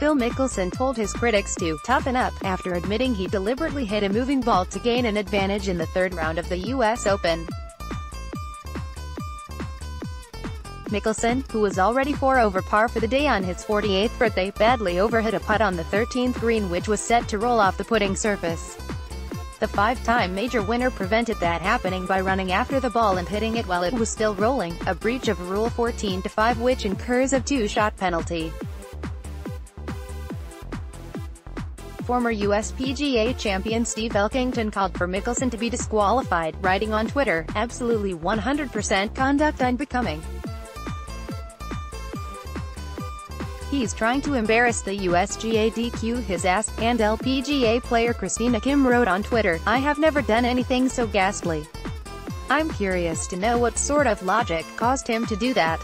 Phil Mickelson told his critics to "toughen up" after admitting he deliberately hit a moving ball to gain an advantage in the third round of the U.S. Open. Mickelson, who was already 4 over par for the day on his 48th birthday, badly overhit a putt on the 13th green which was set to roll off the putting surface. The 5-time major winner prevented that happening by running after the ball and hitting it while it was still rolling, a breach of Rule 14-5 which incurs a 2-shot penalty. Former USPGA champion Steve Elkington called for Mickelson to be disqualified, writing on Twitter, "Absolutely 100% conduct unbecoming. He's trying to embarrass the USGA, DQ his ass," and LPGA player Christina Kim wrote on Twitter, "I have never done anything so ghastly. I'm curious to know what sort of logic caused him to do that.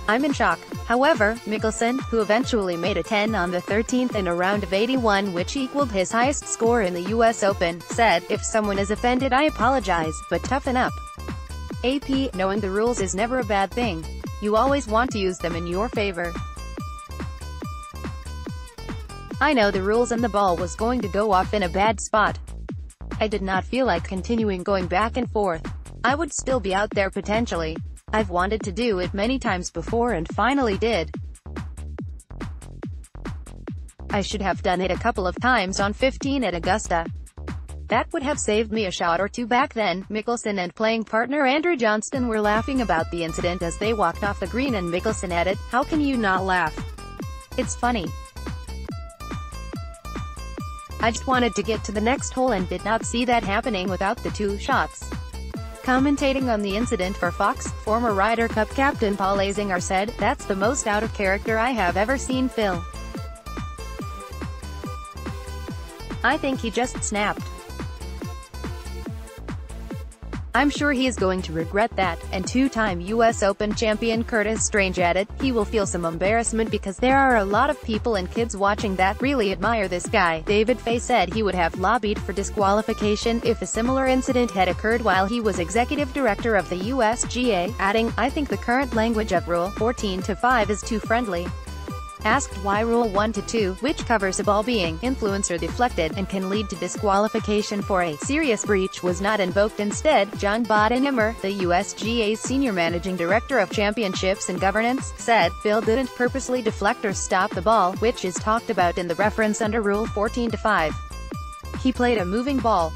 I'm in shock." However, Mickelson, who eventually made a 10 on the 13th in a round of 81 which equaled his highest score in the U.S. Open, said, "If someone is offended I apologize, but toughen up. AP, knowing the rules is never a bad thing. You always want to use them in your favor. I know the rules and the ball was going to go off in a bad spot. I did not feel like continuing going back and forth. I would still be out there potentially. I've wanted to do it many times before and finally did. I should have done it a couple of times on 15 at Augusta. That would have saved me a shot or two back then." Mickelson and playing partner Andrew Johnston were laughing about the incident as they walked off the green, and Mickelson added, "How can you not laugh? It's funny. I just wanted to get to the next hole and did not see that happening without the 2 shots." Commentating on the incident for Fox, former Ryder Cup captain Paul Azinger said, "That's the most out of character I have ever seen Phil. I think he just snapped. I'm sure he is going to regret that," and 2-time U.S. Open champion Curtis Strange added, "He will feel some embarrassment because there are a lot of people and kids watching that really admire this guy." David Fay said he would have lobbied for disqualification if a similar incident had occurred while he was executive director of the USGA, adding, "I think the current language of Rule 14-5 is too friendly." Asked why Rule 1-2, which covers a ball being influenced or deflected, and can lead to disqualification for a serious breach, was not invoked instead, John Bodenheimer, the USGA's senior managing director of championships and governance, said, "Phil didn't purposely deflect or stop the ball, which is talked about in the reference under Rule 14-5. He played a moving ball.